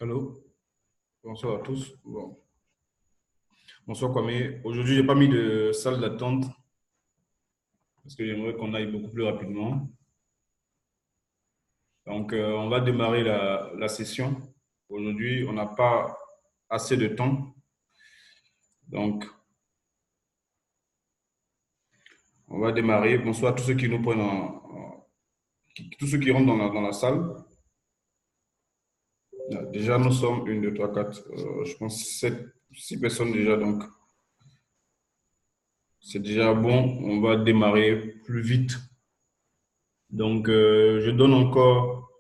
Allô, bonsoir à tous. Bonsoir Kwame. Aujourd'hui, j'ai pas mis de salle d'attente parce que j'aimerais qu'on aille beaucoup plus rapidement. Donc, on va démarrer la session. Aujourd'hui, on n'a pas assez de temps. Donc, on va démarrer. Bonsoir à tous ceux qui nous prennent tous ceux qui rentrent dans la salle. Déjà, nous sommes une, deux, trois, quatre, je pense sept, six personnes déjà. Donc, c'est déjà bon. On va démarrer plus vite. Donc, je donne encore,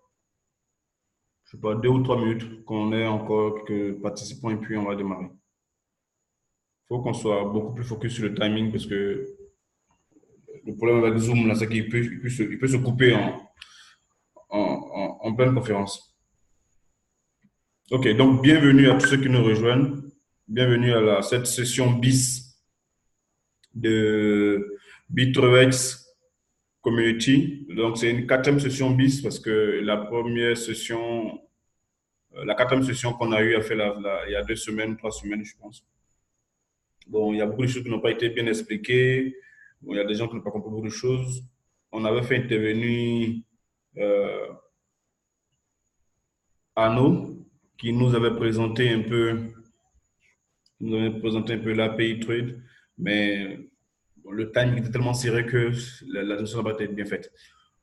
je sais pas, 2 ou 3 minutes qu'on ait encore quelques participants et puis on va démarrer. Il faut qu'on soit beaucoup plus focus sur le timing parce que le problème avec Zoom, là, c'est qu'il peut se couper en pleine conférence. OK, donc bienvenue à tous ceux qui nous rejoignent. Bienvenue à cette session bis de Bitrex Community. Donc, c'est une quatrième session bis parce que la quatrième session qu'on a eu à faire il y a 2 semaines, 3 semaines, je pense. Bon, il y a beaucoup de choses qui n'ont pas été bien expliquées. Bon, il y a des gens qui n'ont pas compris beaucoup de choses. On avait fait intervenir euh, Arnaud, qui nous avait présenté un peu l'API Trade, mais bon, le time était tellement serré que la session n'a pas été bien faite.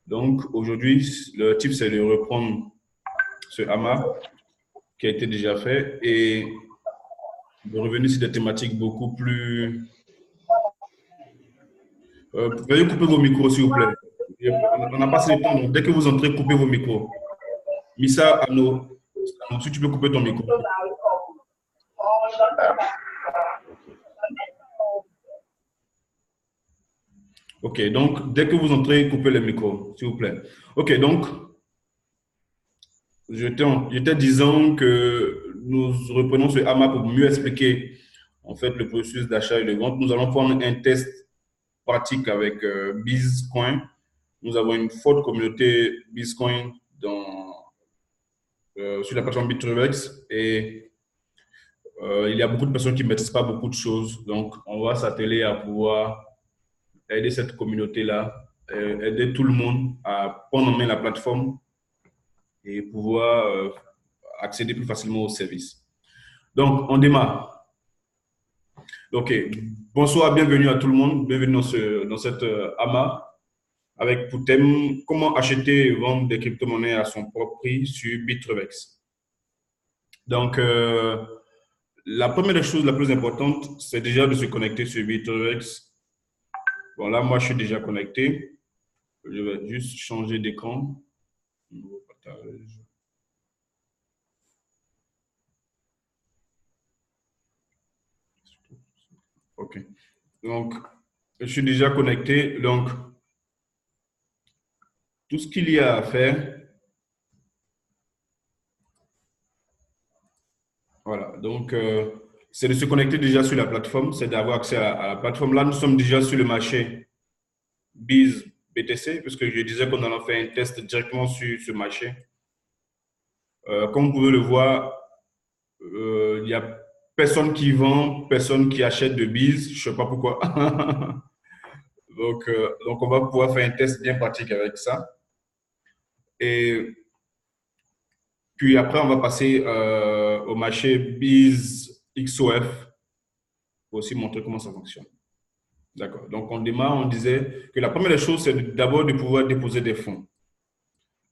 Donc, aujourd'hui, le type, c'est de reprendre ce AMA qui a été déjà fait et de revenir sur des thématiques beaucoup plus. Veuillez couper vos micros, s'il vous plaît. On n'a pas assez de temps, donc dès que vous entrez, coupez vos micros. Missa, Anno, si tu peux couper ton micro. OK, donc dès que vous entrez, coupez les micros, s'il vous plaît. OK, donc j'étais disant que nous reprenons ce AMA pour mieux expliquer en fait le processus d'achat et de vente. Nous allons prendre un test pratique avec Bizcoin. Nous avons une forte communauté Bizcoin sur la plateforme Bitrex et il y a beaucoup de personnes qui ne maîtrisent pas beaucoup de choses. Donc, on va s'atteler à pouvoir aider cette communauté-là, aider tout le monde à prendre en main la plateforme et pouvoir accéder plus facilement aux services. Donc, on démarre. OK. Bonsoir, bienvenue à tout le monde. Bienvenue dans cette AMA avec pour thème comment acheter et vendre des crypto-monnaies à son propre prix sur Bitrex. Donc, la première des choses la plus importante, c'est déjà de se connecter sur Bitrex. Bon, là, moi, je suis déjà connecté. Je vais juste changer d'écran. Nouveau partage. OK. Donc, je suis déjà connecté. Donc, tout ce qu'il y a à faire, voilà. Donc, c'est de se connecter déjà sur la plateforme, c'est d'avoir accès à la plateforme. Là, nous sommes déjà sur le marché Biz BTC, puisque je disais qu'on allait faire un test directement sur ce marché. Comme vous pouvez le voir, il y a personne qui vend, personne qui achète de Biz. Je ne sais pas pourquoi. Donc, on va pouvoir faire un test bien pratique avec ça. Et puis après, on va passer au marché Biz XOF pour aussi montrer comment ça fonctionne. D'accord. Donc, on démarre, on disait que la première des choses, c'est d'abord de pouvoir déposer des fonds.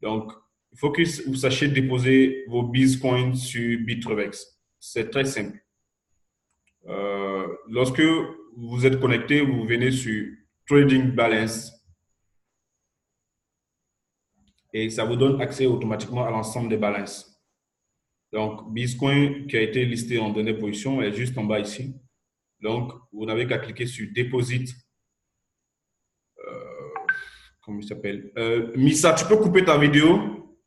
Donc, il faut que vous sachiez déposer vos Bitcoins sur Bitrex. C'est très simple. Lorsque vous êtes connecté, vous venez sur Trading Balance et ça vous donne accès automatiquement à l'ensemble des balances. Donc, Bitcoin qui a été listé en dernière position est juste en bas ici. Donc, vous n'avez qu'à cliquer sur Deposit. Comment il s'appelle? Missa, tu peux couper ta vidéo?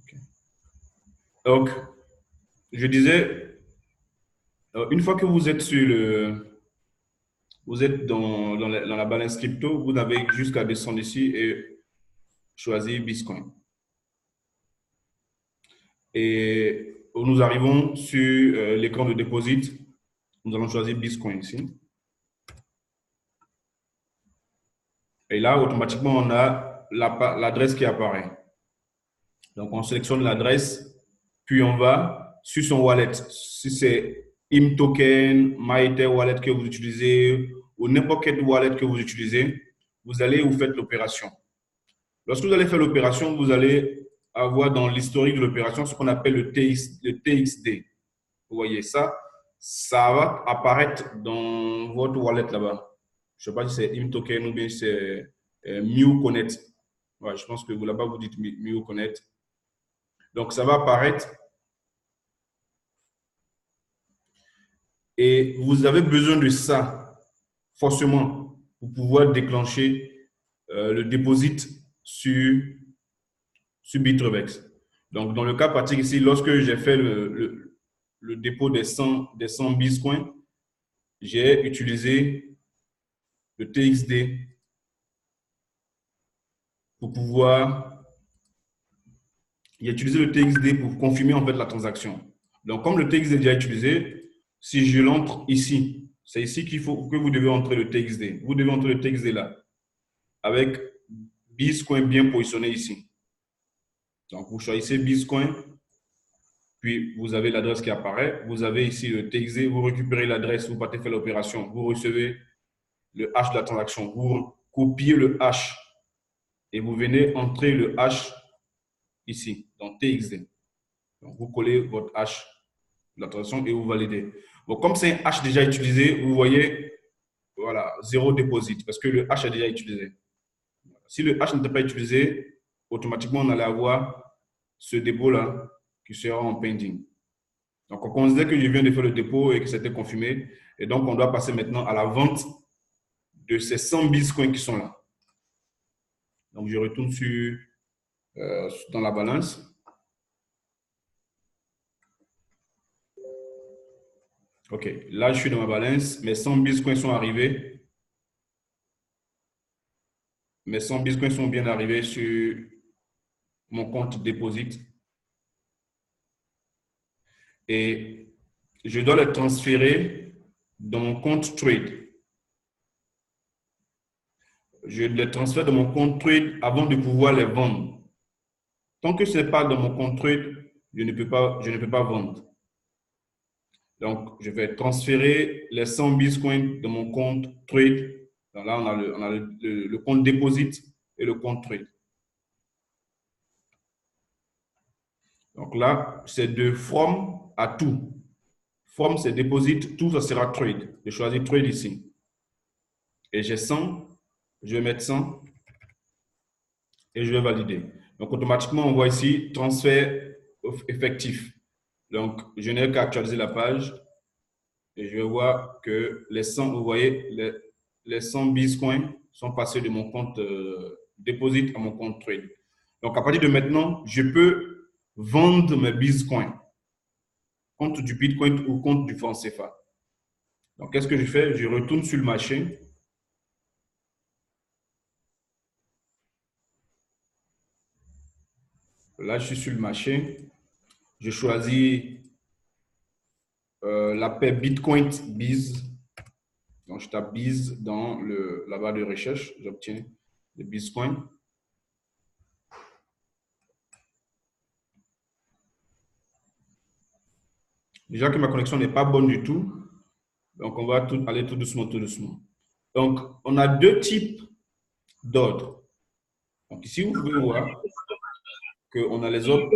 Okay. Donc, je disais, une fois que vous êtes sur Vous êtes dans la balance crypto, vous avez jusqu'à descendre ici et choisir Bitcoin. Et nous arrivons sur l'écran de deposit. Nous allons choisir Bitcoin ici. Et là, automatiquement, on a l'adresse qui apparaît. Donc, on sélectionne l'adresse, puis on va sur son wallet. Si c'est ImToken, MyEther Wallet que vous utilisez, ou n'importe quel wallet que vous utilisez, vous allez vous faites l'opération. Lorsque vous allez faire l'opération, vous allez avoir dans l'historique de l'opération ce qu'on appelle le TXD. Vous voyez ça, ça va apparaître dans votre wallet là-bas. Je ne sais pas si c'est ImToken ou bien c'est MuConnect. Ouais, je pense que vous là-bas, vous dites MuConnect. Donc, ça va apparaître. Et vous avez besoin de ça, forcément, pour pouvoir déclencher le deposit sur Bitrevex. Donc, dans le cas pratique ici, lorsque j'ai fait le dépôt des 100 Bitcoins, j'ai utilisé le TXD pour pouvoir. J'ai utilisé le TXD pour confirmer en fait la transaction. Donc, comme le TXD est déjà utilisé, si je l'entre ici, c'est ici qu'il faut que vous devez entrer le TXD. Vous devez entrer le TXD là, avec Bitcoin bien positionné ici. Donc, vous choisissez Bitcoin, puis vous avez l'adresse qui apparaît. Vous avez ici le TXD, vous récupérez l'adresse, vous partez faire l'opération, vous recevez le hash de la transaction, vous copiez le hash et vous venez entrer le hash ici, dans TXD. Donc, vous collez votre hash de la transaction et vous validez. Bon, comme c'est un hash déjà utilisé, vous voyez, voilà, zéro déposit parce que le hash est déjà utilisé. Si le hash n'était pas utilisé, automatiquement, on allait avoir ce dépôt-là qui sera en pending. Donc, on considère que je viens de faire le dépôt et que c'était confirmé. Et donc, on doit passer maintenant à la vente de ces 100 bitcoins qui sont là. Donc, je retourne dans la balance. OK, là, je suis dans ma balance. Mes 100 bitcoins sont arrivés. Mes 100 bitcoins sont bien arrivés sur mon compte Deposit. Et je dois les transférer dans mon compte Trade. Je les transfère dans mon compte Trade avant de pouvoir les vendre. Tant que ce n'est pas dans mon compte Trade, je ne peux pas vendre. Donc, je vais transférer les 100 bitcoins de mon compte Trade. Donc là, on a le compte Deposit et le compte Trade. Donc là, c'est de From à tout. From, c'est Deposit, tout, ça sera Trade. Je choisis Trade ici. Et j'ai 100, je vais mettre 100 et je vais valider. Donc, automatiquement, on voit ici transfert effectif. Donc, je n'ai qu'à actualiser la page et je vais voir que les 100, vous voyez, les 100 bitcoins sont passés de mon compte Deposit à mon compte Trade. Donc, à partir de maintenant, je peux vendre mes bitcoins, compte du Bitcoin ou compte du franc CFA. Donc, qu'est-ce que je fais? Je retourne sur le marché. Là, je suis sur le marché. Je choisis la paix Bitcoin Biz. Donc, je tape Biz dans la barre de recherche. J'obtiens le Bitcoin. Déjà que ma connexion n'est pas bonne du tout. Donc, on va aller tout doucement, tout doucement. Donc, on a deux types d'ordres. Donc, ici, vous pouvez voir qu'on a les ordres.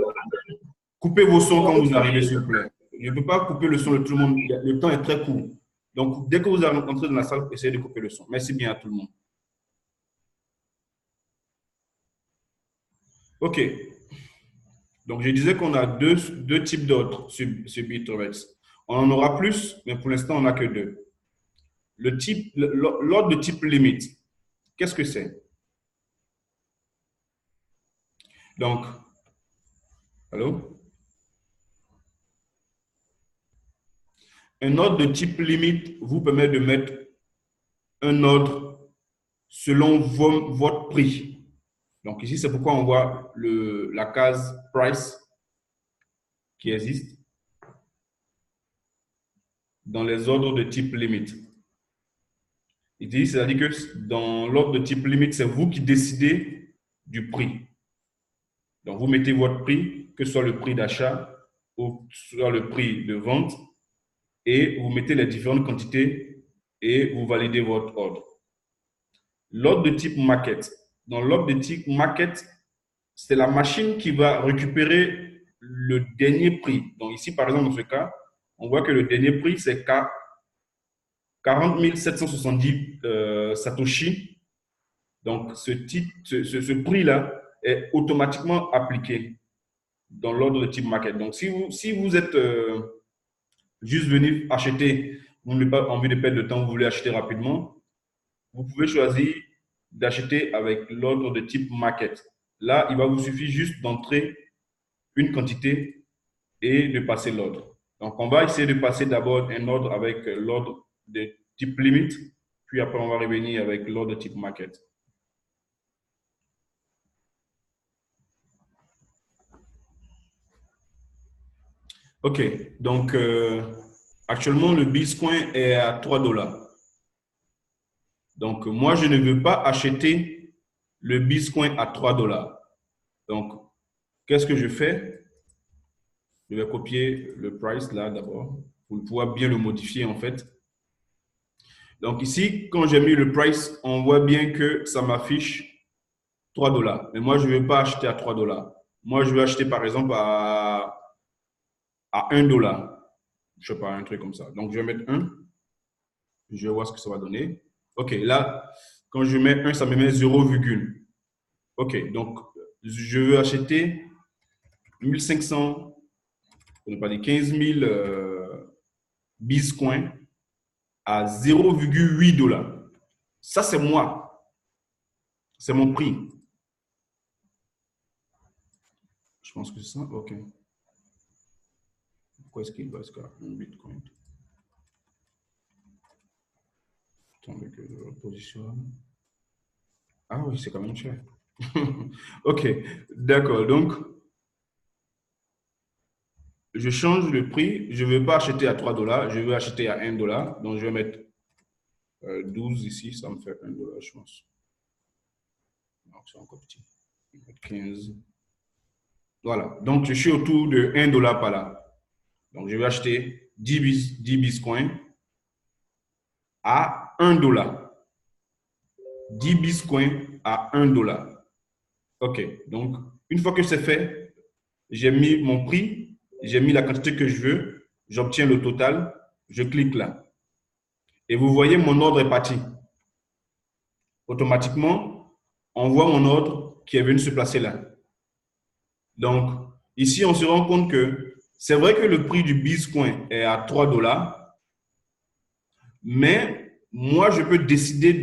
Coupez vos sons quand vous arrivez, s'il vous plaît. Je ne peux pas couper le son de tout le monde. Le temps est très court. Donc, dès que vous entrez dans la salle, essayez de couper le son. Merci bien à tout le monde. OK. Donc, je disais qu'on a deux types d'ordres sur BitTorrents. On en aura plus, mais pour l'instant, on n'a que deux. L'ordre de type limite, qu'est-ce que c'est? Donc, allô? Un ordre de type limite vous permet de mettre un ordre selon votre prix. Donc ici, c'est pourquoi on voit la case price qui existe dans les ordres de type limite. C'est-à-dire que dans l'ordre de type limite, c'est vous qui décidez du prix. Donc, vous mettez votre prix, que ce soit le prix d'achat ou soit le prix de vente, et vous mettez les différentes quantités et vous validez votre ordre. L'ordre de type market. Dans l'ordre de type market, c'est la machine qui va récupérer le dernier prix. Donc ici, par exemple, dans ce cas, on voit que le dernier prix, c'est 40 770 Satoshi. Donc, ce prix-là est automatiquement appliqué dans l'ordre de type market. Donc, si vous êtes juste venu acheter, vous n'avez pas envie de perdre de temps, vous voulez acheter rapidement, vous pouvez choisir d'acheter avec l'ordre de type market. Là, il va vous suffire juste d'entrer une quantité et de passer l'ordre. Donc, on va essayer de passer d'abord un ordre avec l'ordre de type limite, puis après, on va revenir avec l'ordre de type market. OK, donc actuellement, le Bitcoin est à 3 $. Donc, moi, je ne veux pas acheter le Bitcoin à 3 $. Donc, qu'est-ce que je fais? Je vais copier le price là d'abord pour pouvoir bien le modifier en fait. Donc ici, quand j'ai mis le price, on voit bien que ça m'affiche 3 $. Mais moi, je ne veux pas acheter à 3 $. Moi, je veux acheter par exemple à 1 $. Je ne sais pas, un truc comme ça. Donc, je vais mettre 1. Je vais voir ce que ça va donner. OK, là, quand je mets 1, ça me met 0, OK, donc je veux acheter 1500, on ne pas dire 15 000 Bitcoin à 0,8 $. Ça, c'est moi. C'est mon prix. Je pense que c'est ça. OK. Pourquoi est-ce qu'il va jusqu'à un Bitcoin? Attendez que je le positionne. Ah oui, c'est quand même cher. OK, d'accord. Donc, je change le prix. Je ne veux pas acheter à 3 $. Je veux acheter à 1 $. Donc, je vais mettre 12 ici. Ça me fait 1 $, je pense. Non, c'est encore petit. 15. Voilà. Donc, je suis autour de 1 $ par là. Donc, je vais acheter 10 Bitcoin à 1 $. 10 Bitcoin à 1 $. OK. Donc, une fois que c'est fait, j'ai mis mon prix, j'ai mis la quantité que je veux, j'obtiens le total, je clique là. Et vous voyez, mon ordre est parti. Automatiquement, on voit mon ordre qui est venu se placer là. Donc, ici, on se rend compte que c'est vrai que le prix du Bitcoin est à 3 $, mais moi, je peux décider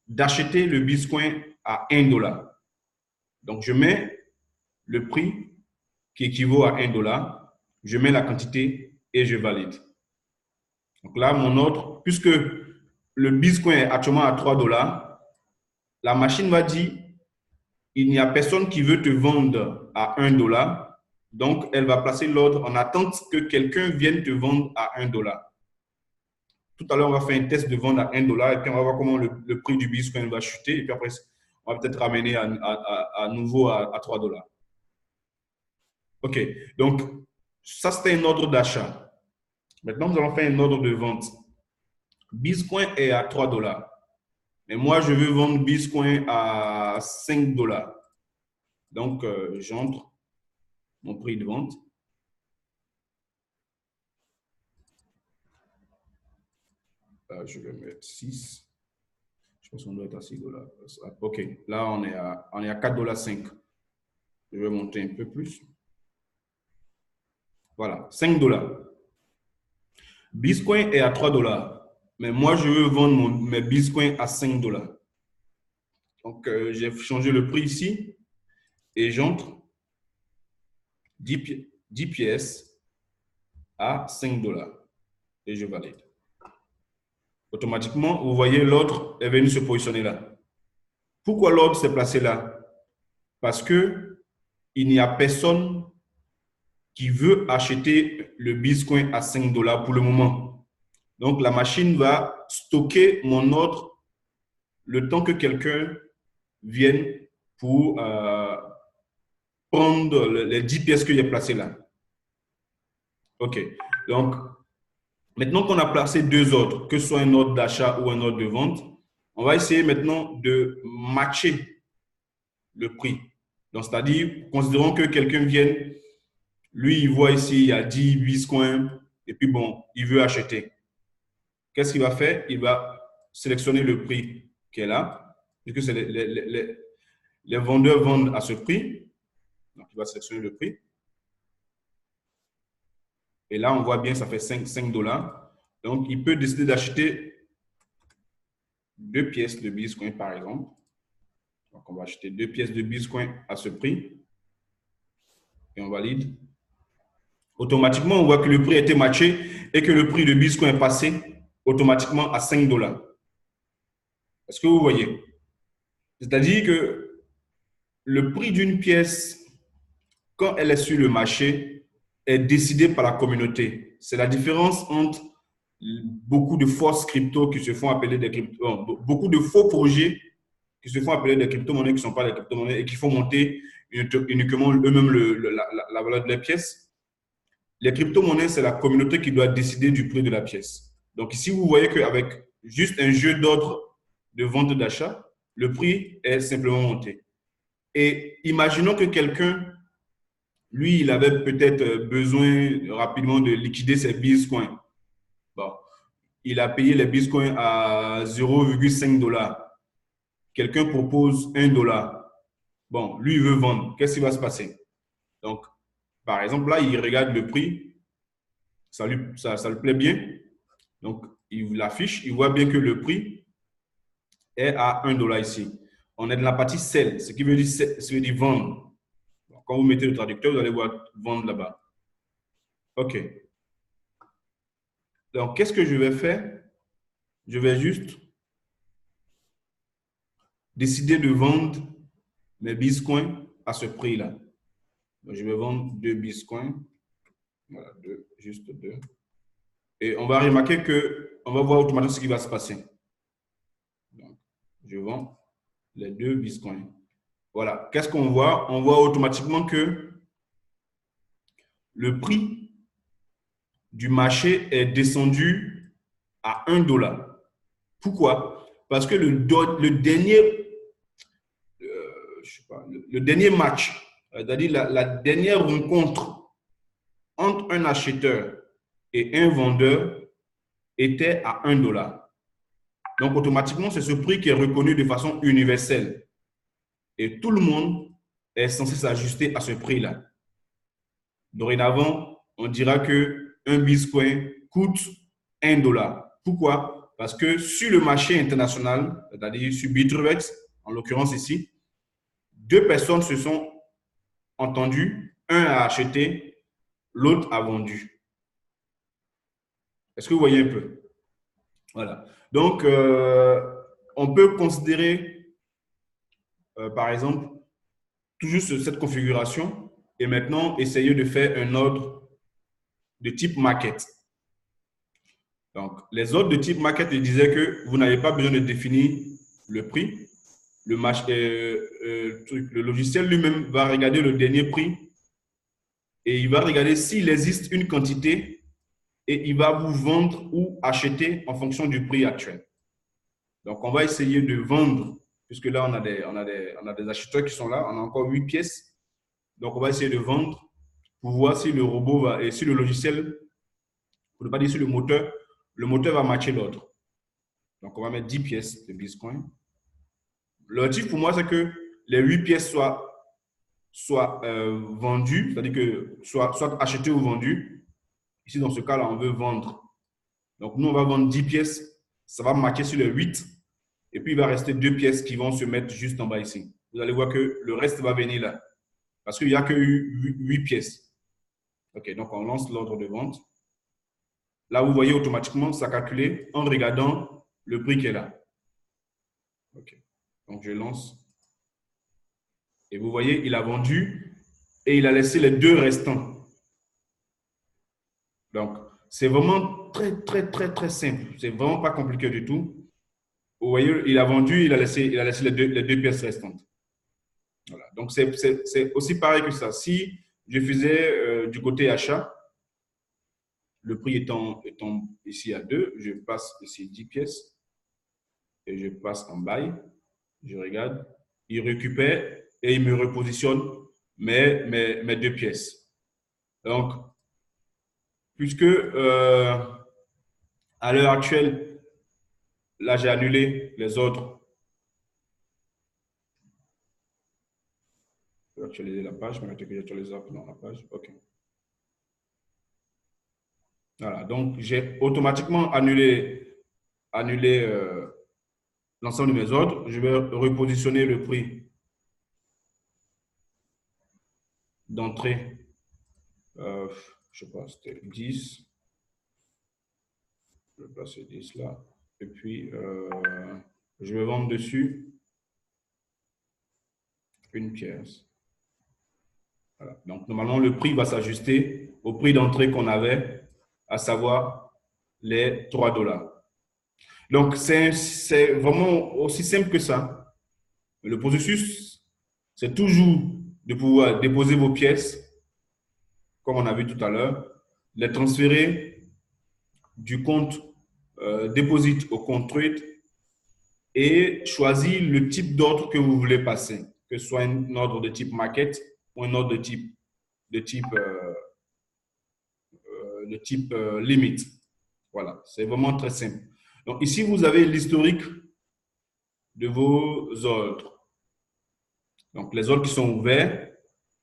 d'acheter le Bitcoin à 1 $. Donc, je mets le prix qui équivaut à 1 $, je mets la quantité et je valide. Donc là, mon ordre, puisque le Bitcoin est actuellement à 3 $, la machine va dire, il n'y a personne qui veut te vendre à 1 $. Donc, elle va placer l'ordre en attente que quelqu'un vienne te vendre à 1 $. Tout à l'heure, on va faire un test de vente à 1 $ et puis on va voir comment le prix du Bitcoin va chuter. Et puis après, on va peut-être ramener à nouveau à 3 $. OK. Donc, ça, c'était un ordre d'achat. Maintenant, nous allons faire un ordre de vente. Bitcoin est à 3 $. Mais moi, je veux vendre Bitcoin à 5 $. Donc, j'entre mon prix de vente. Je vais mettre 6. Je pense qu'on doit être à 6 $. OK. Là, on est à 4,5 $. Je vais monter un peu plus. Voilà, 5 $. Bitcoin est à 3 $. Mais moi, je veux vendre mes Bitcoins à 5 $. Donc, j'ai changé le prix ici et j'entre 10 pièces à 5 $ et je valide. Automatiquement, vous voyez, l'ordre est venu se positionner là. Pourquoi l'ordre s'est placé là? Parce que il n'y a personne qui veut acheter le Bitcoin à 5 dollars pour le moment. Donc, la machine va stocker mon ordre le temps que quelqu'un vienne pour prendre les 10 pièces que j'ai placées là. OK. Donc, maintenant qu'on a placé deux ordres, que ce soit un ordre d'achat ou un ordre de vente, on va essayer maintenant de matcher le prix. Donc, c'est-à-dire, considérons que quelqu'un vienne, lui, il voit ici, il y a 10 bitcoins, et puis bon, il veut acheter. Qu'est-ce qu'il va faire? Il va sélectionner le prix qui est là, puisque les vendeurs vendent à ce prix. Donc, il va sélectionner le prix. Et là, on voit bien, ça fait 5 dollars. Donc, il peut décider d'acheter deux pièces de Bitcoin, par exemple. Donc, on va acheter deux pièces de Bitcoin à ce prix. Et on valide. Automatiquement, on voit que le prix a été matché et que le prix de Bitcoin est passé automatiquement à 5 dollars. Est-ce que vous voyez? C'est-à-dire que le prix d'une pièce, quand elle est sur le marché, est décidé par la communauté. C'est la différence entre beaucoup de fausses cryptos qui se font appeler des cryptos, beaucoup de faux projets qui se font appeler des crypto-monnaies qui ne sont pas des crypto-monnaies et qui font monter uniquement eux-mêmes la valeur de la pièce. Les crypto-monnaies, c'est la communauté qui doit décider du prix de la pièce. Donc ici, vous voyez qu'avec juste un jeu d'ordre de vente d'achat, le prix est simplement monté. Et imaginons que quelqu'un, lui, il avait peut-être besoin rapidement de liquider ses bitcoins. Bon, il a payé les bitcoins à 0,5 dollars. Quelqu'un propose 1 dollar. Bon, lui, il veut vendre. Qu'est-ce qui va se passer? Donc, par exemple, là, il regarde le prix. Ça lui plaît bien. Donc, il l'affiche. Il voit bien que le prix est à 1 dollar ici. On est dans la partie sell, ce qui veut dire vendre. Quand vous mettez le traducteur, vous allez voir vendre là-bas. OK. Donc, qu'est-ce que je vais faire? Je vais juste décider de vendre mes bitcoins à ce prix-là. Donc, je vais vendre 2 bitcoins. Voilà, juste deux. Et on va remarquer qu'on va voir automatiquement ce qui va se passer. Donc, je vends les 2 bitcoins. Voilà. Qu'est-ce qu'on voit? On voit automatiquement que le prix du marché est descendu à 1 dollar. Pourquoi? Parce que le dernier match, c'est-à-dire la dernière rencontre entre un acheteur et un vendeur était à 1 dollar. Donc, automatiquement, c'est ce prix qui est reconnu de façon universelle. Et tout le monde est censé s'ajuster à ce prix-là. Dorénavant, on dira qu'un bitcoin coûte 1 dollar. Pourquoi? Parce que sur le marché international, c'est-à-dire sur Bittrex, en l'occurrence ici, deux personnes se sont entendues, un a acheté, l'autre a vendu. Est-ce que vous voyez un peu? Voilà. Donc, on peut considérer, par exemple, toujours cette configuration et maintenant essayer de faire un ordre de type market. Donc, les ordres de type market disaient que vous n'avez pas besoin de définir le prix. Le logiciel lui-même va regarder le dernier prix et il va regarder s'il existe une quantité et il va vous vendre ou acheter en fonction du prix actuel. Donc, on va essayer de vendre, puisque là, on a des acheteurs qui sont là, on a encore 8 pièces. Donc, on va essayer de vendre pour voir si le robot va, et si le logiciel, pour ne pas dire si le moteur va matcher l'autre. Donc, on va mettre 10 pièces de Bitcoin. L'objectif pour moi, c'est que les 8 pièces soient vendues, c'est-à-dire que soit achetées ou vendues. Ici, dans ce cas-là, on veut vendre. Donc, nous, on va vendre 10 pièces. Ça va matcher sur les 8. Et puis, il va rester 2 pièces qui vont se mettre juste en bas ici. Vous allez voir que le reste va venir là. Parce qu'il n'y a que 8 pièces. OK, donc on lance l'ordre de vente. Là, vous voyez automatiquement, ça calculé en regardant le prix qui est là. OK. Donc, je lance. Et vous voyez, il a vendu et il a laissé les deux restants. Donc, c'est vraiment très, très, très, très simple. C'est vraiment pas compliqué du tout. Vous voyez, il a vendu, il a laissé les deux pièces restantes. Voilà. Donc, c'est aussi pareil que ça. Si je faisais du côté achat, le prix étant ici à 2, je passe ici 10 pièces et je passe en buy. Je regarde, il récupère et il me repositionne mes deux pièces. Donc, puisque à l'heure actuelle, là, j'ai annulé les ordres. Je vais actualiser la page, mais que j'actualise dans la page. OK. Voilà, donc j'ai automatiquement annulé l'ensemble de mes ordres. Je vais repositionner le prix d'entrée. Je sais pas, c'était 10. Je vais placer 10 là. Et puis, je vais vendre dessus une pièce. Voilà. Donc, normalement, le prix va s'ajuster au prix d'entrée qu'on avait, à savoir les 3 dollars. Donc, c'est vraiment aussi simple que ça. Le processus, c'est toujours de pouvoir déposer vos pièces, comme on a vu tout à l'heure, les transférer du compte deposit au compte trade et choisir le type d'ordre que vous voulez passer, que ce soit un ordre de type market ou un ordre de type limit. Voilà, c'est vraiment très simple. Donc ici, vous avez l'historique de vos ordres. Donc les ordres qui sont ouverts,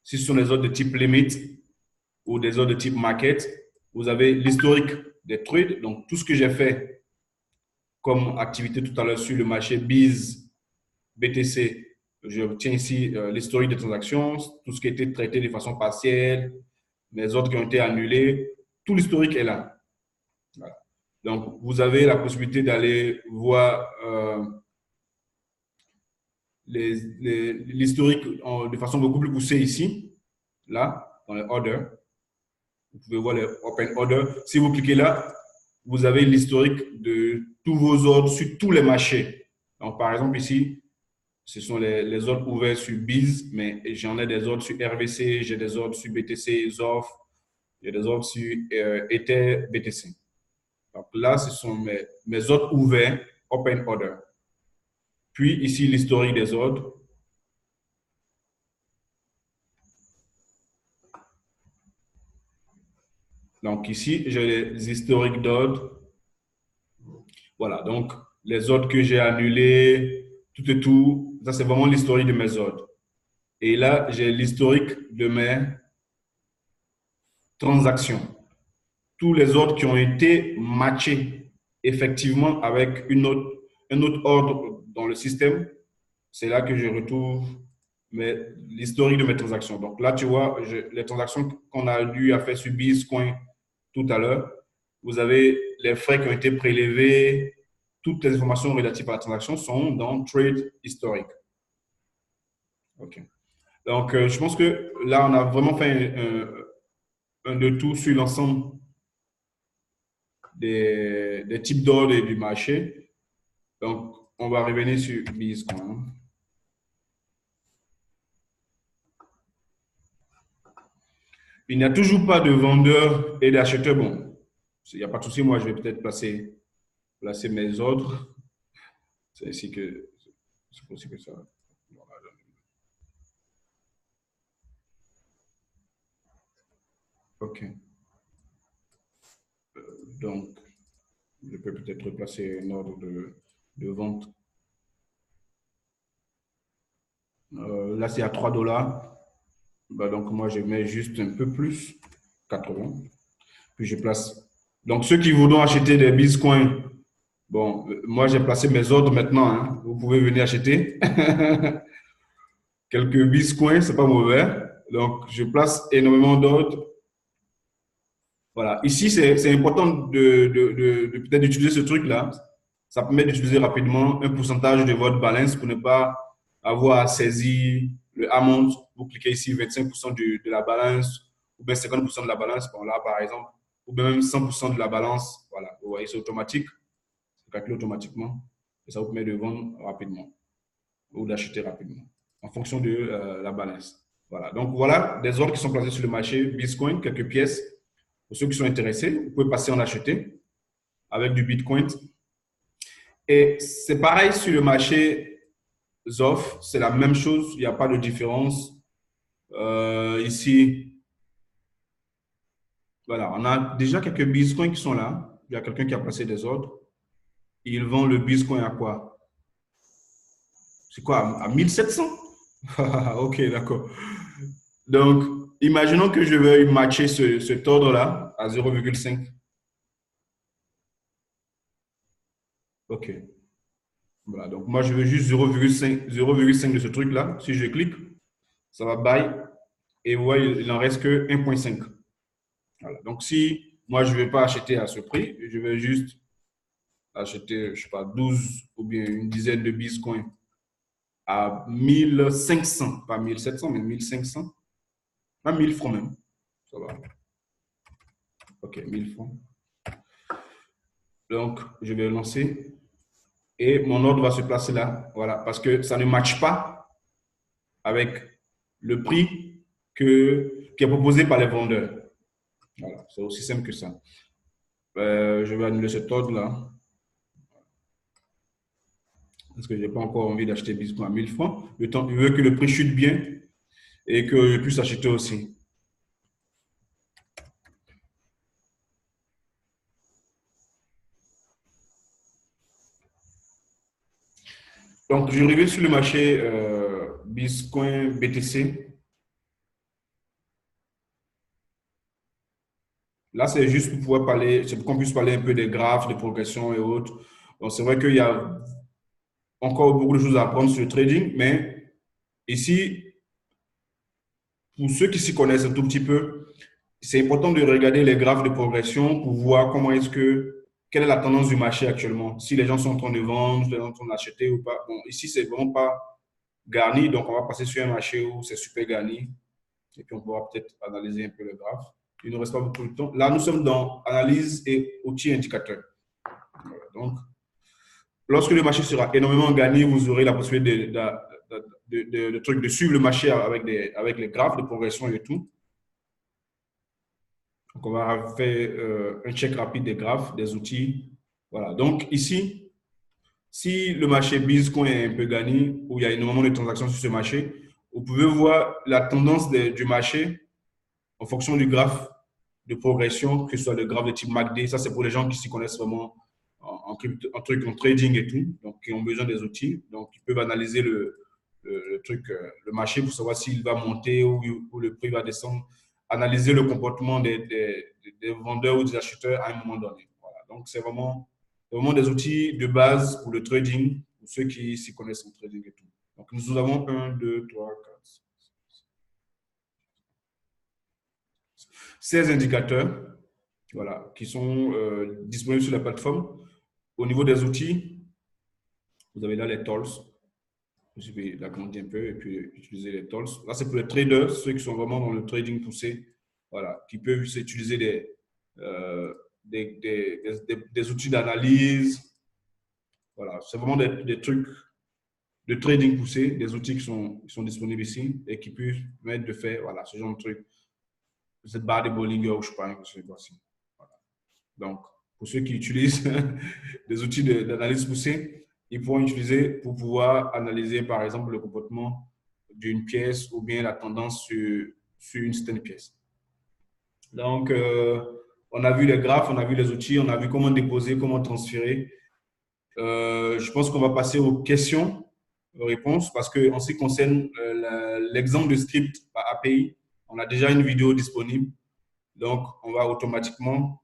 si ce sont les ordres de type limit ou des ordres de type market, vous avez l'historique des trades. Donc tout ce que j'ai fait comme activité tout à l'heure sur le marché BIZ, BTC, je obtiens ici l'historique des transactions, tout ce qui a été traité de façon partielle, les ordres qui ont été annulés, tout l'historique est là. Voilà. Donc, vous avez la possibilité d'aller voir l'historique de façon beaucoup plus poussée ici, là, dans les orders. Vous pouvez voir les open orders. Si vous cliquez là, vous avez l'historique de tous vos ordres sur tous les marchés. Donc, par exemple, ici, ce sont les ordres ouverts sur BIZ, mais j'en ai des ordres sur RVC, j'ai des ordres sur BTC, ZOF, j'ai des ordres sur Ether, BTC. Donc là, ce sont mes ordres ouverts, open order. Puis ici, l'historique des ordres. Donc ici, j'ai les historiques d'ordres. Voilà, donc les ordres que j'ai annulés, tout et tout, ça c'est vraiment l'historique de mes ordres. Et là, j'ai l'historique de mes transactions. Tous les ordres qui ont été matchés effectivement avec un autre ordre dans le système, c'est là que je retrouve l'historique de mes transactions. Donc là, tu vois, les transactions qu'on a eu à faire sur Bizcoin tout à l'heure, vous avez les frais qui ont été prélevés, toutes les informations relatives à la transaction sont dans Trade Historic. OK. Donc, je pense que là, on a vraiment fait un de tout sur l'ensemble des types d'ordres et du marché. Donc, on va revenir sur Bizcoin. Il n'y a toujours pas de vendeur et d'acheteur. Bon, il n'y a pas de souci. Moi, je vais peut-être placer mes ordres. C'est ici que c'est possible que ça. OK. Donc, je peux peut-être placer un ordre de vente. Là, c'est à 3 dollars. Bah, donc, moi, je mets juste un peu plus, 80. Puis, je place. Donc, ceux qui voudront acheter des Bitcoins, bon, moi, j'ai placé mes ordres maintenant. Hein. Vous pouvez venir acheter. Quelques Bitcoins, c'est pas mauvais. Donc, je place énormément d'ordres. Voilà. Ici, c'est important de peut-être utiliser ce truc-là. Ça permet d'utiliser rapidement un pourcentage de votre balance pour ne pas avoir à saisir le amount. Vous cliquez ici 25% de la balance ou bien 50% de la balance. Bon, là, par exemple, ou bien même 100% de la balance. Voilà, vous voyez, c'est automatique. C'est calculé automatiquement. Et ça vous permet de vendre rapidement ou d'acheter rapidement en fonction de la balance. Voilà, donc voilà des ordres qui sont placés sur le marché Bitcoin, quelques pièces. Pour ceux qui sont intéressés, vous pouvez passer en acheter avec du Bitcoin. Et c'est pareil sur le marché ZOF, c'est la même chose, il n'y a pas de différence. Ici, voilà, on a déjà quelques Bitcoins qui sont là. Il y a quelqu'un qui a placé des ordres. Ils vendent le Bitcoin à quoi? C'est quoi? À 1700? Ok, d'accord. Donc, imaginons que je veuille matcher cet ordre-là à 0,5. Ok. Voilà, donc moi, je veux juste 0,5 de ce truc-là. Si je clique, ça va buy. Et vous voyez, il n'en reste que 1,5. Voilà. Donc, si moi, je ne vais pas acheter à ce prix, je vais juste acheter, je ne sais pas, 12 ou bien une dizaine de bitcoins à 1500, pas 1700, mais 1500, à 1000 francs même. Ça va. Ok, 1000 francs. Donc, je vais lancer et mon ordre va se placer là. Voilà, parce que ça ne matche pas avec le prix qui est proposé par les vendeurs. Voilà, c'est aussi simple que ça. Je vais annuler cet ordre-là parce que je n'ai pas encore envie d'acheter Bitcoin à 1000 francs. Le temps, je veux que le prix chute bien et que je puisse acheter aussi. Donc, je reviens sur le marché Bitcoin BTC. Là, c'est juste pour pouvoir parler, c'est pour qu'on puisse parler un peu des graphes, des progressions et autres. Donc, c'est vrai qu'il y a encore beaucoup de choses à apprendre sur le trading, mais ici, pour ceux qui s'y connaissent un tout petit peu, c'est important de regarder les graphes de progression pour voir comment est-ce que, quelle est la tendance du marché actuellement. Si les gens sont en train de vendre, si les gens sont en train d'acheter ou pas. Bon, ici, c'est vraiment pas garni, donc on va passer sur un marché où c'est super garni et puis on pourra peut-être analyser un peu le graphe. Il ne reste pas beaucoup de temps. Là, nous sommes dans analyse et outils indicateurs. Voilà. Donc, lorsque le marché sera énormément gagné, vous aurez la possibilité de suivre le marché avec les graphes de progression et tout. Donc, on va faire un check rapide des graphes, des outils. Voilà. Donc, ici, si le marché Bitcoin est un peu gagné, ou il y a énormément de transactions sur ce marché, vous pouvez voir la tendance du marché en fonction du graphe de progression, que ce soit le graphe de type MACD. Ça, c'est pour les gens qui s'y connaissent vraiment en truc, en trading et tout, donc qui ont besoin des outils. Donc, ils peuvent analyser le truc, le marché pour savoir s'il va monter ou le prix va descendre. Analyser le comportement des vendeurs ou des acheteurs à un moment donné. Voilà. Donc, c'est vraiment des outils de base pour le trading, pour ceux qui s'y connaissent en trading et tout. Donc, nous avons 1, 2, 3, 4, 16 indicateurs, voilà, qui sont disponibles sur la plateforme. Au niveau des outils, vous avez là les tools. Je vais l'agrandir un peu et puis utiliser les tools. Là, c'est pour les traders, ceux qui sont vraiment dans le trading poussé, voilà, qui peuvent utiliser des outils d'analyse. Voilà, c'est vraiment des trucs de trading poussé, des outils qui sont disponibles ici et qui peuvent permettre de faire voilà, ce genre de trucs. Cette barre de Bollinger ou je sais pas, ce voici. Voilà. Donc, pour ceux qui utilisent des outils d'analyse poussée, ils pourront utiliser pour pouvoir analyser, par exemple, le comportement d'une pièce ou bien la tendance sur une certaine pièce. Donc, on a vu les graphes, on a vu les outils, on a vu comment déposer, comment transférer. Je pense qu'on va passer aux questions, aux réponses, parce qu'en ce qui concerne l'exemple de script à API, on a déjà une vidéo disponible. Donc, on va automatiquement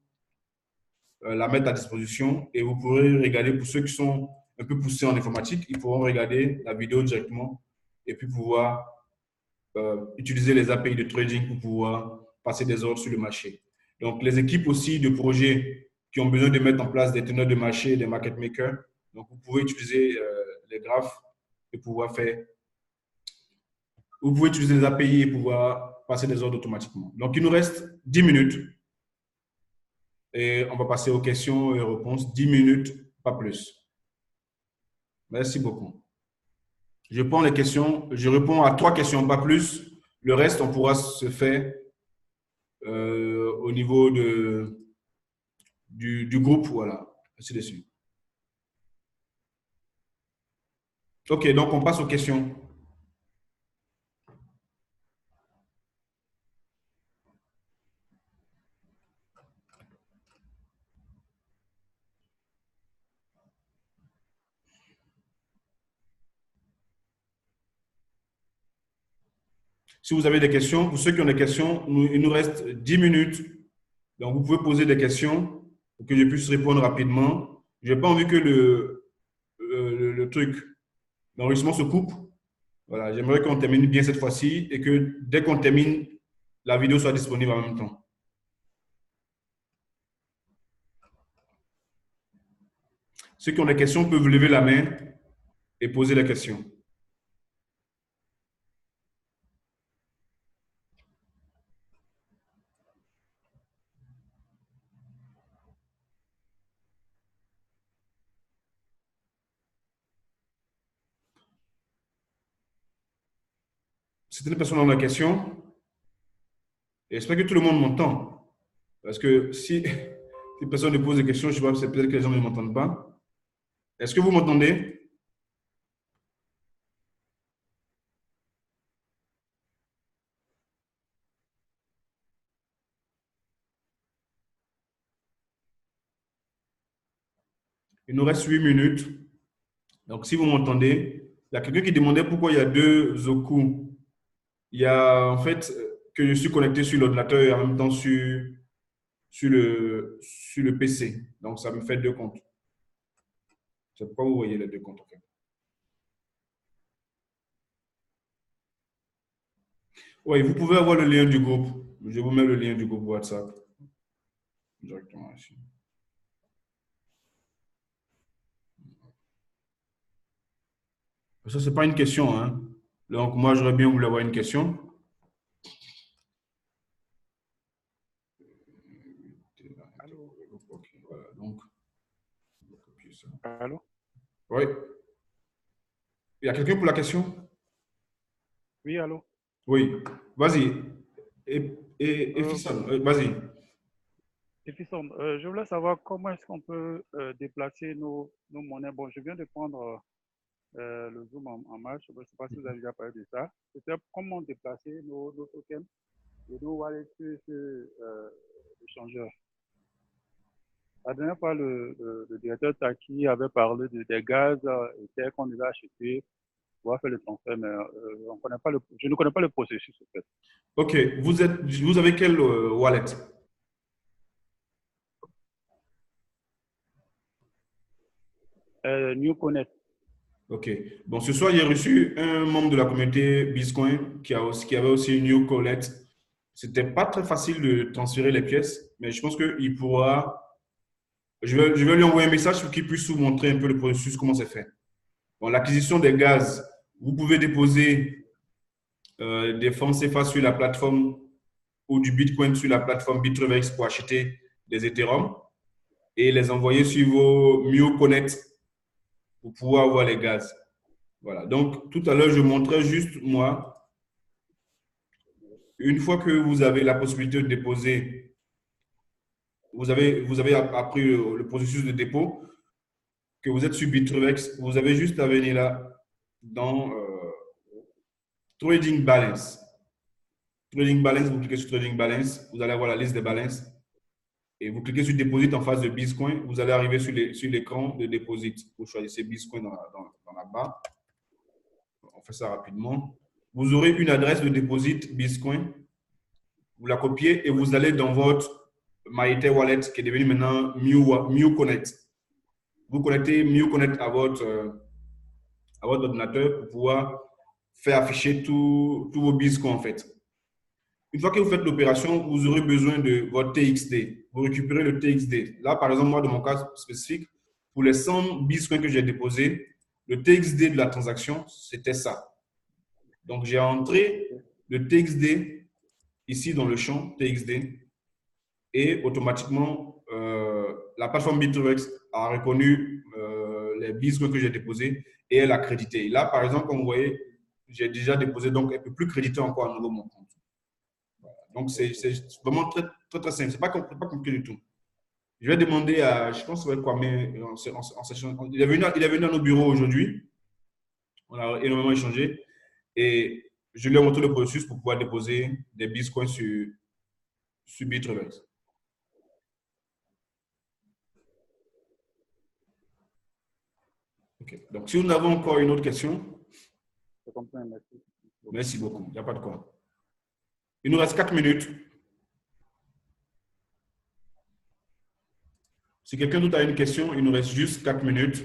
la mettre à disposition et vous pourrez regarder, pour ceux qui sont un peu poussés en informatique, ils pourront regarder la vidéo directement et puis pouvoir utiliser les API de trading pour pouvoir passer des ordres sur le marché. Donc, les équipes aussi de projets qui ont besoin de mettre en place des teneurs de marché, des market makers, Donc, vous pouvez utiliser les graphes et pouvoir faire. Vous pouvez utiliser les API et pouvoir passer des ordres automatiquement. Donc, il nous reste 10 minutes et on va passer aux questions et réponses. 10 minutes, pas plus. Merci beaucoup. Je prends les questions, je réponds à 3 questions, pas plus. Le reste, on pourra se faire au niveau du groupe. Voilà, ainsi de suite. OK, donc on passe aux questions. Si vous avez des questions, pour ceux qui ont des questions, il nous reste 10 minutes. Donc, vous pouvez poser des questions pour que je puisse répondre rapidement. Je n'ai pas envie que le truc, l'enregistrement se coupe. Voilà, j'aimerais qu'on termine bien cette fois-ci et que dès qu'on termine, la vidéo soit disponible en même temps. Ceux qui ont des questions peuvent lever la main et poser la question. C'était une personne dans la question. J'espère que tout le monde m'entend. Parce que si personne ne pose des questions, je sais pas, c'est peut-être que les gens ne m'entendent pas. Est-ce que vous m'entendez? Il nous reste 8 minutes. Donc, si vous m'entendez, il y a quelqu'un qui demandait pourquoi il y a 2 Zoku. Il y a en fait que je suis connecté sur l'ordinateur et en même temps sur le PC. Donc, ça me fait 2 comptes. C'est pourquoi vous voyez les 2 comptes. En fait. Oui, vous pouvez avoir le lien du groupe. Je vous mets le lien du groupe WhatsApp directement ici. Ça, ce n'est pas une question. Hein. Donc, moi, j'aurais bien voulu avoir une question. Allô? Okay, voilà, donc, Allô? oui. Il y a quelqu'un pour la question? Oui, allô? Oui. Vas-y. Et Euh, Fisson, vas-y. Efficient, je voulais savoir comment est-ce qu'on peut déplacer nos monnaies. Bon, je viens de prendre le Zoom en marche. Je ne sais pas si vous avez déjà parlé de ça. C'était comment déplacer nos tokens et nos wallets sur l'échangeur. La dernière fois, le directeur Taki avait parlé des gaz et terres qu'on devait acheter pour faire le transfert, mais je ne connais pas le processus. En fait. OK. Vous avez quel wallet? New Connect. OK. Bon, ce soir, j'ai reçu un membre de la communauté Bitcoin qui avait aussi une New Collect. C'était pas très facile de transférer les pièces, mais je pense qu'il pourra. Je vais lui envoyer un message pour qu'il puisse vous montrer un peu le processus, comment c'est fait. Bon, l'acquisition des gaz, vous pouvez déposer des fonds CFA sur la plateforme ou du Bitcoin sur la plateforme Bitrevex pour acheter des Ethereum et les envoyer sur vos Mio Connect pour pouvoir avoir les gaz. Voilà. Donc, tout à l'heure, je montrais juste, moi, une fois que vous avez la possibilité de déposer, vous avez appris le processus de dépôt, que vous êtes sur Bitrevex, vous avez juste à venir là dans Trading Balance. Trading Balance, vous cliquez sur Trading Balance, vous allez avoir la liste des balances et vous cliquez sur Deposit en face de Bitcoin, vous allez arriver sur l'écran de Deposit. Vous choisissez Bitcoin dans la barre. On fait ça rapidement. Vous aurez une adresse de Deposit Bitcoin. Vous la copiez et vous allez dans votre MyEther Wallet qui est devenu maintenant Miu Connect. Vous connectez Miu Connect à votre ordinateur pour pouvoir faire afficher tous vos Bitcoins en fait. Une fois que vous faites l'opération, vous aurez besoin de votre TXD. Vous récupérez le TXD. Là, par exemple, moi, dans mon cas spécifique, pour les 100 bitcoins que j'ai déposés, le TXD de la transaction, c'était ça. Donc, j'ai entré le TXD ici dans le champ TXD et automatiquement, la plateforme Bittrex a reconnu les bitcoins que j'ai déposés et elle a crédité. Là, par exemple, comme vous voyez, j'ai déjà déposé, donc elle ne peut plus créditer encore à nouveau mon compte. Donc, c'est vraiment très, très, très simple. Ce n'est pas compliqué du tout. Je vais demander à, je pense que ça va être Kwame, il est venu à nos bureaux aujourd'hui. On a énormément échangé et je lui ai montré le processus pour pouvoir déposer des bitcoins sur Bittrex. Okay. Donc, si nous avons encore une autre question. Je comprends, merci. Merci beaucoup. Il n'y a pas de quoi. Il nous reste 4 minutes. Si quelqu'un d'autre a une question, il nous reste juste 4 minutes.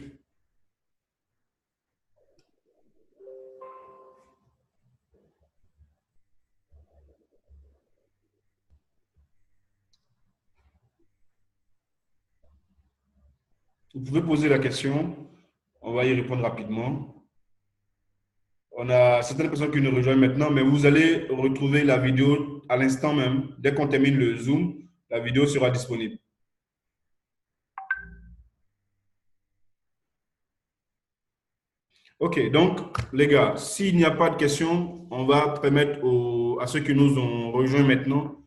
Vous pouvez poser la question. On va y répondre rapidement. On a certaines personnes qui nous rejoignent maintenant, mais vous allez retrouver la vidéo à l'instant même. Dès qu'on termine le Zoom, la vidéo sera disponible. OK, donc, les gars, s'il n'y a pas de questions, on va permettre à ceux qui nous ont rejoints maintenant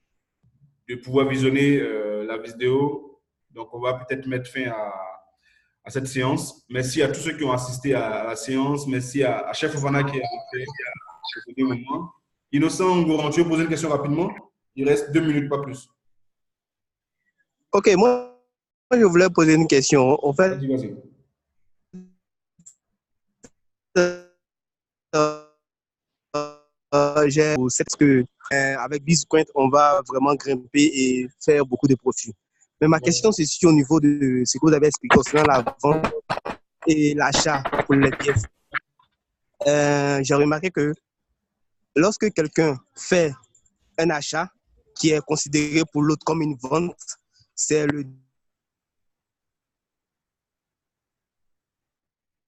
de pouvoir visionner la vidéo. Donc, on va peut-être mettre fin à cette séance. Merci à tous ceux qui ont assisté à la séance. Merci à Chef Fofana qui est rentré au dernier moment. Innocent Ngoran, tu veux poser une question rapidement? Il reste 2 minutes, pas plus. Ok, moi, je voulais poser une question. En fait, vas-y. C'est que avec Bitcoin, on va vraiment grimper et faire beaucoup de profits. Mais ma question, c'est sur au niveau de ce que vous avez expliqué concernant la vente et l'achat pour les pièces. J'ai remarqué que lorsque quelqu'un fait un achat qui est considéré pour l'autre comme une vente, c'est le...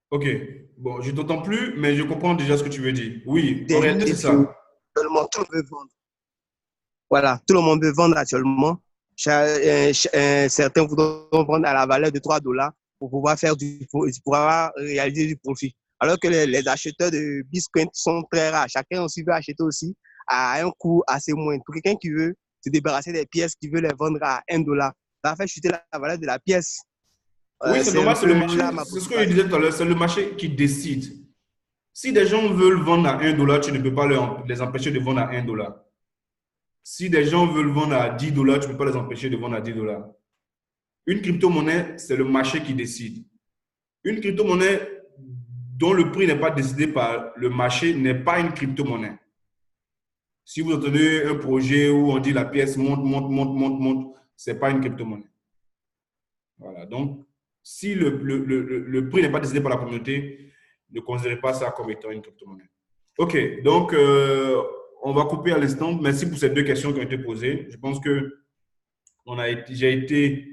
Ok, bon, je ne t'entends plus, mais je comprends déjà ce que tu veux dire. Oui, en réalité, c'est ça. Tout le monde veut vendre. Voilà, tout le monde veut vendre actuellement. Certains voudront vendre à la valeur de $3 pour pouvoir réaliser du profit. Alors que les acheteurs de Bitcoin sont très rares. Chacun aussi veut acheter aussi à un coût assez moindre. Pour quelqu'un qui veut se débarrasser des pièces, qui veut les vendre à $1, ça va faire chuter la valeur de la pièce. Oui, c'est normal, c'est le marché. C'est ce que je disais tout à l'heure, c'est le marché qui décide. Si des gens veulent vendre à $1, tu ne peux pas les empêcher de vendre à $1. Si des gens veulent vendre à $10, tu ne peux pas les empêcher de vendre à $10. Une crypto-monnaie, c'est le marché qui décide. Une crypto-monnaie dont le prix n'est pas décidé par le marché n'est pas une crypto-monnaie. Si vous entendez un projet où on dit la pièce monte, ce n'est pas une crypto-monnaie. Voilà. Donc, si le prix n'est pas décidé par la communauté, ne considérez pas ça comme étant une crypto-monnaie. OK. Donc, on va couper à l'instant. Merci pour ces 2 questions qui ont été posées. Je pense que j'ai été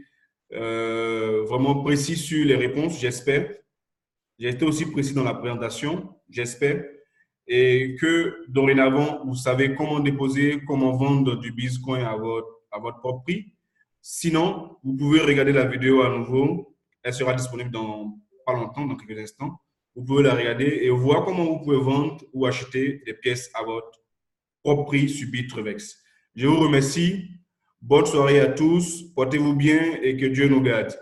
vraiment précis sur les réponses, j'espère. J'ai été aussi précis dans la présentation, j'espère. Et que dorénavant, vous savez comment déposer, comment vendre du Bitcoin à votre propre prix. Sinon, vous pouvez regarder la vidéo à nouveau. Elle sera disponible dans pas longtemps, dans quelques instants. Vous pouvez la regarder et voir comment vous pouvez vendre ou acheter des pièces à votre propre prix sur Bittrex. Je vous remercie. Bonne soirée à tous. Portez-vous bien et que Dieu nous garde.